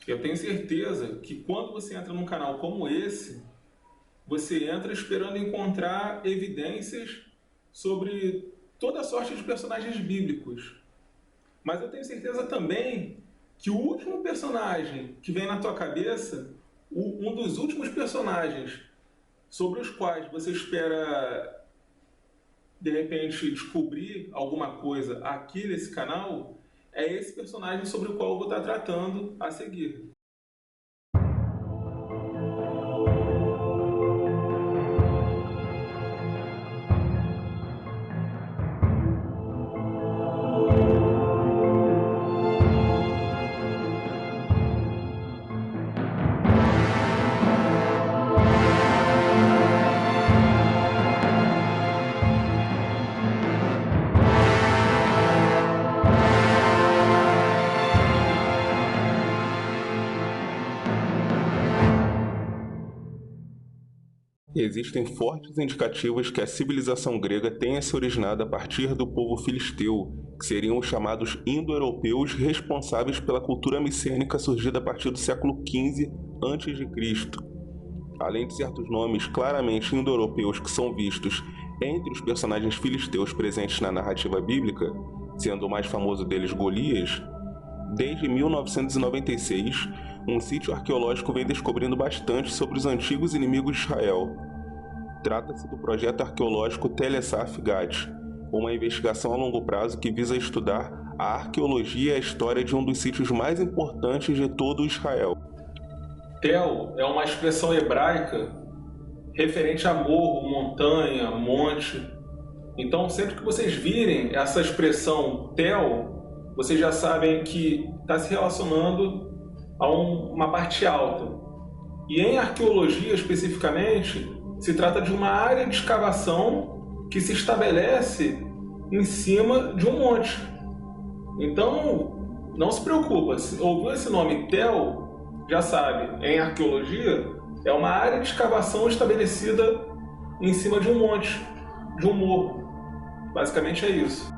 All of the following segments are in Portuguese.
Eu tenho certeza que quando você entra num canal como esse, você entra esperando encontrar evidências sobre toda sorte de personagens bíblicos. Mas eu tenho certeza também que o último personagem que vem na tua cabeça, um dos últimos personagens sobre os quais você espera de repente descobrir alguma coisa aqui nesse canal, é esse personagem sobre o qual eu vou estar tratando a seguir. Existem fortes indicativos que a civilização grega tenha se originado a partir do povo filisteu, que seriam os chamados indo-europeus responsáveis pela cultura micênica surgida a partir do século XV a.C. Além de certos nomes claramente indo-europeus que são vistos entre os personagens filisteus presentes na narrativa bíblica, sendo o mais famoso deles Golias, desde 1996, um sítio arqueológico vem descobrindo bastante sobre os antigos inimigos de Israel. Trata-se do projeto arqueológico Telesaf-Gat, uma investigação a longo prazo que visa estudar a arqueologia e a história de um dos sítios mais importantes de todo Israel. Tel é uma expressão hebraica referente a morro, montanha, monte. Então, sempre que vocês virem essa expressão tel, vocês já sabem que está se relacionando a uma parte alta. E em arqueologia, especificamente, se trata de uma área de escavação que se estabelece em cima de um monte. Então, não se preocupa, se ouviu esse nome tel, já sabe, em arqueologia, é uma área de escavação estabelecida em cima de um monte, de um morro. Basicamente é isso.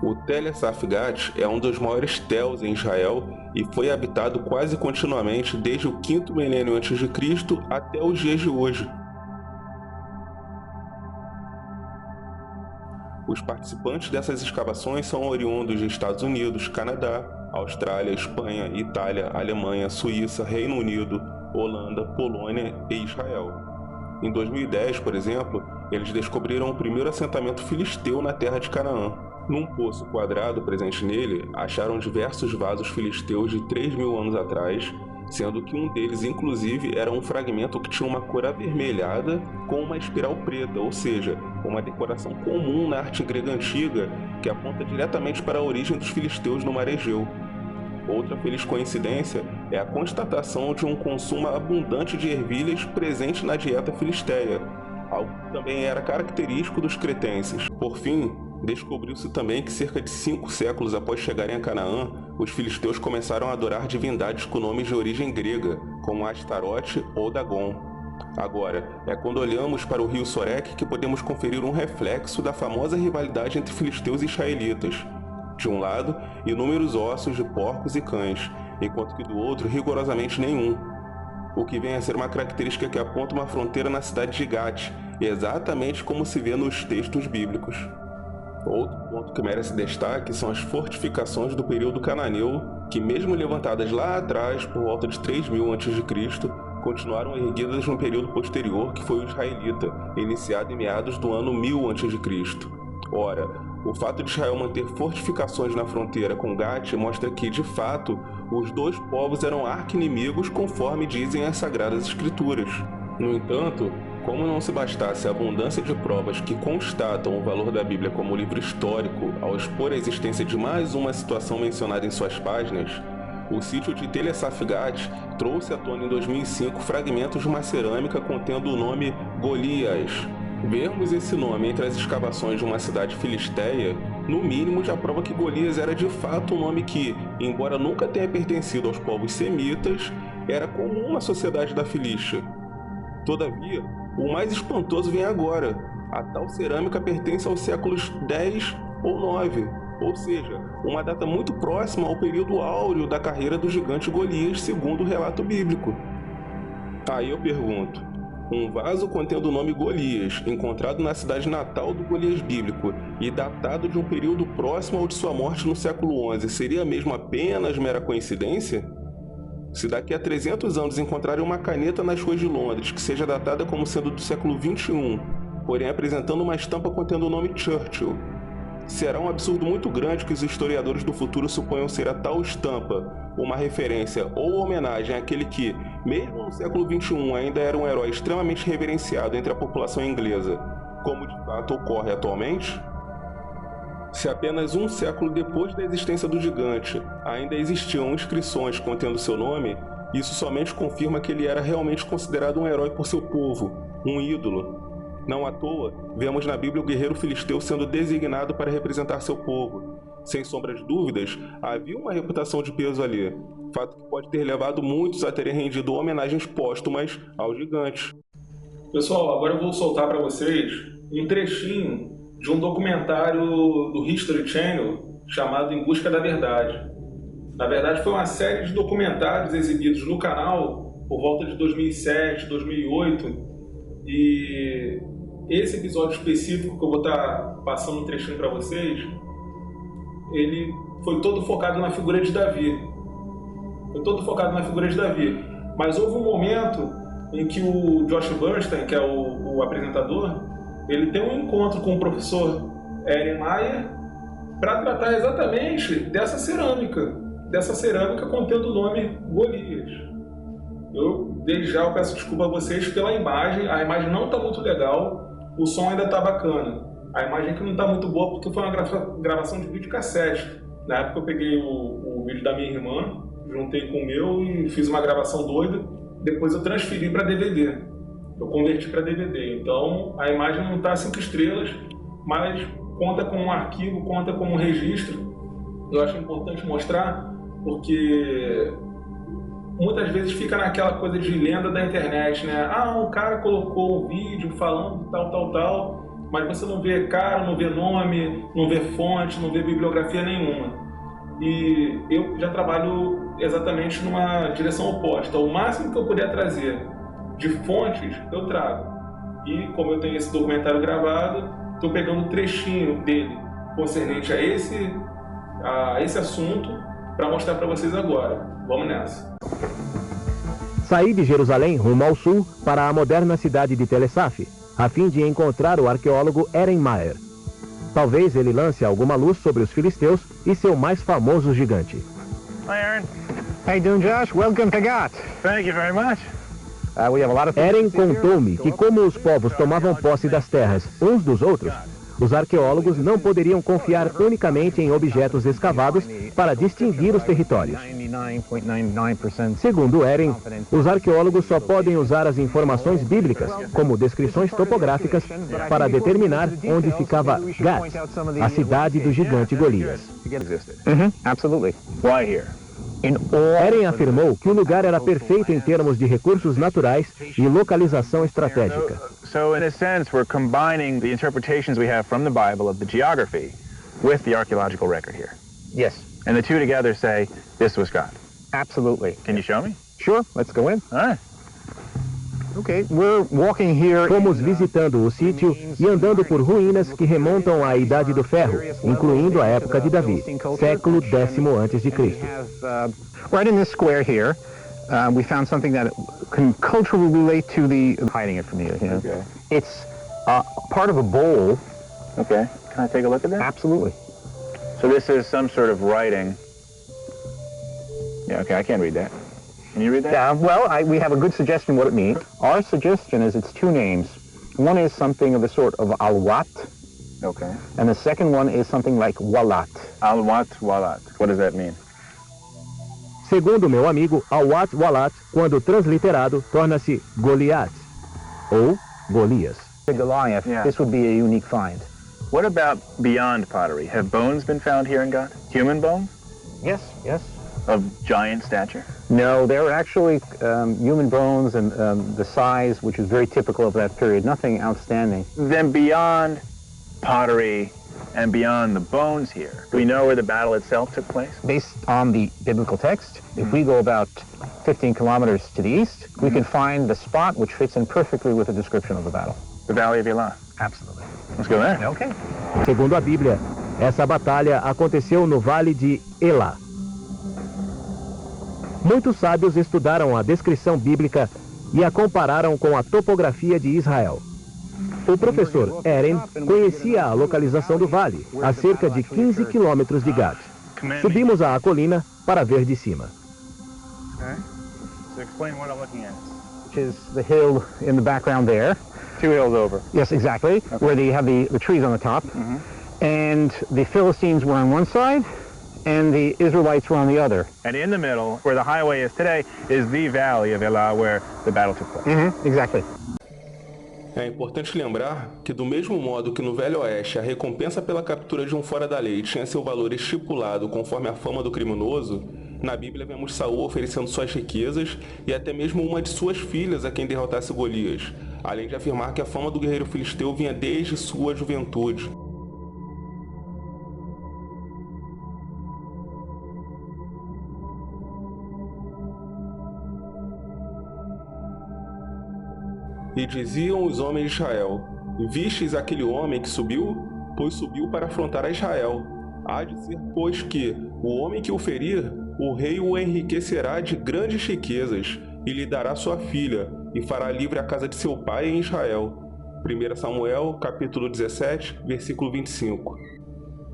O Tel Safgat é um dos maiores tels em Israel e foi habitado quase continuamente desde o quinto milênio antes de Cristo até os dias de hoje. Os participantes dessas escavações são oriundos de Estados Unidos, Canadá, Austrália, Espanha, Itália, Alemanha, Suíça, Reino Unido, Holanda, Polônia e Israel. Em 2010, por exemplo, eles descobriram o primeiro assentamento filisteu na terra de Canaã. Num poço quadrado presente nele, acharam diversos vasos filisteus de 3.000 anos atrás, sendo que um deles, inclusive, era um fragmento que tinha uma cor avermelhada com uma espiral preta, ou seja, uma decoração comum na arte grega antiga que aponta diretamente para a origem dos filisteus no Mar Egeu. Outra feliz coincidência é a constatação de um consumo abundante de ervilhas presente na dieta filisteia, algo que também era característico dos cretenses. Por fim, descobriu-se também que cerca de 5 séculos após chegarem a Canaã, os filisteus começaram a adorar divindades com nomes de origem grega, como Astarote ou Dagon. Agora, é quando olhamos para o rio Sorek que podemos conferir um reflexo da famosa rivalidade entre filisteus e israelitas. De um lado, inúmeros ossos de porcos e cães, enquanto que do outro, rigorosamente nenhum. O que vem a ser uma característica que aponta uma fronteira na cidade de Gat, exatamente como se vê nos textos bíblicos. Outro ponto que merece destaque são as fortificações do período cananeu, que mesmo levantadas lá atrás, por volta de 3000 a.C., continuaram erguidas no período posterior, que foi o israelita, iniciado em meados do ano 1000 a.C. Ora, o fato de Israel manter fortificações na fronteira com Gat mostra que, de fato, os dois povos eram arqui-inimigos conforme dizem as Sagradas Escrituras. No entanto, como não se bastasse a abundância de provas que constatam o valor da Bíblia como livro histórico ao expor a existência de mais uma situação mencionada em suas páginas, o sítio de Tel Safgat trouxe à tona em 2005 fragmentos de uma cerâmica contendo o nome Golias. Vermos esse nome entre as escavações de uma cidade filisteia, no mínimo já prova que Golias era de fato um nome que, embora nunca tenha pertencido aos povos semitas, era comum na sociedade da Filístia. Todavia, o mais espantoso vem agora. A tal cerâmica pertence aos séculos X ou IX. ou seja, uma data muito próxima ao período áureo da carreira do gigante Golias, segundo o relato bíblico. Aí eu pergunto, um vaso contendo o nome Golias, encontrado na cidade natal do Golias bíblico e datado de um período próximo ao de sua morte no século XI, seria mesmo apenas mera coincidência? Se daqui a 300 anos encontrarem uma caneta nas ruas de Londres que seja datada como sendo do século XXI, porém apresentando uma estampa contendo o nome Churchill, será um absurdo muito grande que os historiadores do futuro suponham ser a tal estampa uma referência ou homenagem àquele que, mesmo no século XXI, ainda era um herói extremamente reverenciado entre a população inglesa, como de fato ocorre atualmente? Se apenas um século depois da existência do gigante ainda existiam inscrições contendo seu nome, isso somente confirma que ele era realmente considerado um herói por seu povo, um ídolo. Não à toa, vemos na Bíblia o guerreiro filisteu sendo designado para representar seu povo. Sem sombra de dúvidas, havia uma reputação de peso ali, fato que pode ter levado muitos a terem rendido homenagens póstumas ao gigante. Pessoal, agora eu vou soltar para vocês um trechinho de um documentário do History Channel chamado Em Busca da Verdade. Na verdade, foi uma série de documentários exibidos no canal por volta de 2007, 2008, e esse episódio específico que eu vou estar passando um trechinho para vocês, ele foi todo focado na figura de Davi. Mas houve um momento em que o Josh Bernstein, que é o apresentador, ele tem um encontro com o professor Ehrenmeier para tratar exatamente dessa cerâmica contendo o nome Golias. Desde já eu peço desculpa a vocês pela imagem, a imagem não está muito legal, o som ainda está bacana. A imagem que não está muito boa porque foi uma gravação de videocassete. Na época eu peguei o vídeo da minha irmã, juntei com o meu e fiz uma gravação doida, depois eu transferi para DVD. Eu converti para DVD, então a imagem não está 5 estrelas, mas conta como um arquivo, conta como um registro. Eu acho importante mostrar porque muitas vezes fica naquela coisa de lenda da internet, né? Um cara colocou um vídeo falando tal, mas você não vê cara, não vê nome, não vê fonte, não vê bibliografia nenhuma. E eu já trabalho exatamente numa direção oposta. O máximo que eu puder trazer de fontes, eu trago. E como eu tenho esse documentário gravado, estou pegando um trechinho dele concernente a esse assunto para mostrar para vocês agora. Vamos nessa. Saí de Jerusalém rumo ao sul para a moderna cidade de Tel Saf, a fim de encontrar o arqueólogo Ehrenmeier. Talvez ele lance alguma luz sobre os filisteus e seu mais famoso gigante. Hi, Aaron. How you doing, Josh? Welcome to Gat. Thank you very much. Eren contou-me que como os povos tomavam posse das terras uns dos outros, os arqueólogos não poderiam confiar unicamente em objetos escavados para distinguir os territórios. Segundo Eren, os arqueólogos só podem usar as informações bíblicas, como descrições topográficas, para determinar onde ficava Gat, a cidade do gigante Golias. Absolutely. Why here? Eren afirmou que o lugar era perfeito em termos de recursos naturais e localização estratégica. So in a sense, we're combining the interpretations we have from the Bible of the geography with the archaeological record here. Yes. And the two together say, this was God. Absolutely. Can you show me? Sure, let's go in. All right. Okay, we're walking here. Fomos visitando o sítio e andando por ruínas que remontam à Idade do Ferro, incluindo a época de Davi, século X a.C. Right in this square here, we found something that can culturally relate to the hiding it from you. Okay. It's part of a bowl. Okay. Can I take a look at that? Absolutely. So this is some sort of writing. Yeah, okay, I can't read that. Can you read that? We have a good suggestion what it means. Our suggestion is it's two names. One is something of the sort of Alwat. Okay. And the second one is something like Walat. Alwat, Walat. What does that mean? Segundo meu amigo, Alwat Walat, quando transliterado, torna-se Goliath, ou Golias. The Goliath, Yeah. This would be a unique find. What about beyond pottery? Have bones been found here in God? Human bones? Yes. Of giant stature? No, they're actually human bones and the size, which is very typical of that period. Nothing outstanding. Then beyond pottery and beyond the bones here. Do we know where the battle itself took place? Based on the biblical text, if we go about 15 kilometers to the east, we can find the spot which fits in perfectly with the description of the battle. The Valley of Elah. Absolutely. Let's go there. Okay. Segundo a Bíblia, essa batalha aconteceu no Vale de Elá. Muitos sábios estudaram a descrição bíblica e a compararam com a topografia de Israel. O professor Eren conhecia a localização do vale, a cerca de 15 quilômetros de Gad. Subimos à colina para ver de cima. Okay. So explain what I'm looking at. Which is the hill in the background there. 2 hills over. Yes, exactly. Okay. Where they have the trees on the top. And the Philistines were on one side, and the Israelites were on the other. And in the middle, where the highway is today, is the Valley of Elah, where the battle took place. Exactly. É importante lembrar que, do mesmo modo que no Velho Oeste a recompensa pela captura de um fora da lei tinha seu valor estipulado conforme a fama do criminoso, na Bíblia vemos Saul oferecendo suas riquezas e até mesmo uma de suas filhas a quem derrotasse Golias, além de afirmar que a fama do guerreiro filisteu vinha desde sua juventude. E diziam os homens de Israel: Vistes aquele homem que subiu? Pois subiu para afrontar a Israel. Há de ser, pois, que o homem que o ferir, o rei o enriquecerá de grandes riquezas, e lhe dará sua filha, e fará livre a casa de seu pai em Israel. 1 Samuel, capítulo 17, versículo 25.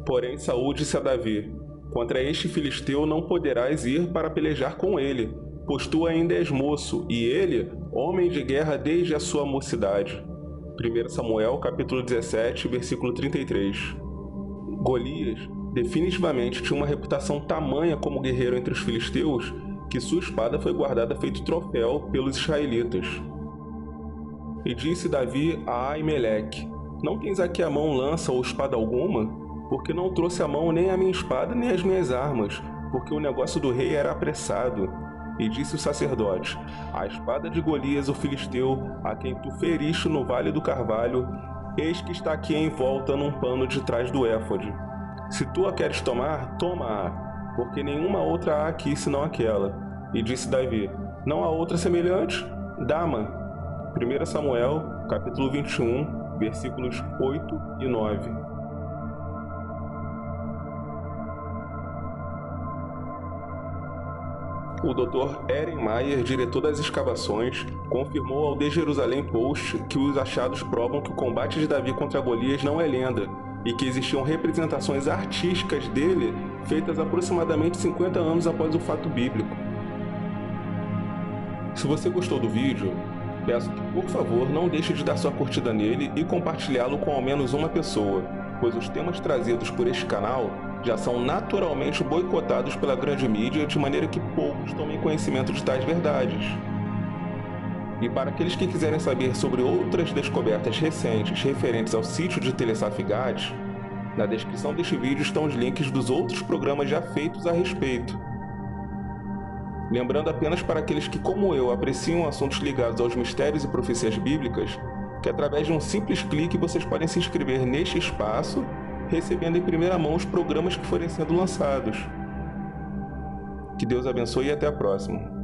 Porém Saul disse a Davi: Contra este filisteu não poderás ir para pelejar com ele, pois tu ainda és moço, e ele, homem de guerra desde a sua mocidade. 1 Samuel, capítulo 17, versículo 33. Golias definitivamente tinha uma reputação tamanha como guerreiro entre os filisteus que sua espada foi guardada feito troféu pelos israelitas. E disse Davi a Aimeleque: Não tens aqui à mão lança ou espada alguma? Porque não trouxe à mão nem a minha espada nem as minhas armas, porque o negócio do rei era apressado. E disse o sacerdote: A espada de Golias, o filisteu, a quem tu feriste no vale do carvalho, eis que está aqui em volta num pano de trás do éfode. Se tu a queres tomar, toma-a, porque nenhuma outra há aqui senão aquela. E disse Davi: Não há outra semelhante? Dá-ma. 1 Samuel, capítulo 21, versículos 8 e 9. O Dr. Eren Mayer, diretor das escavações, confirmou ao The Jerusalem Post que os achados provam que o combate de Davi contra Golias não é lenda e que existiam representações artísticas dele feitas aproximadamente 50 anos após o fato bíblico. Se você gostou do vídeo, peço que, por favor, não deixe de dar sua curtida nele e compartilhá-lo com ao menos uma pessoa, pois os temas trazidos por este canal já são naturalmente boicotados pela grande mídia, de maneira que poucos tomem conhecimento de tais verdades. E para aqueles que quiserem saber sobre outras descobertas recentes referentes ao sítio de Telesaf Gad, na descrição deste vídeo estão os links dos outros programas já feitos a respeito. Lembrando apenas para aqueles que, como eu, apreciam assuntos ligados aos mistérios e profecias bíblicas, que através de um simples clique vocês podem se inscrever neste espaço, recebendo em primeira mão os programas que forem sendo lançados. Que Deus abençoe e até a próxima.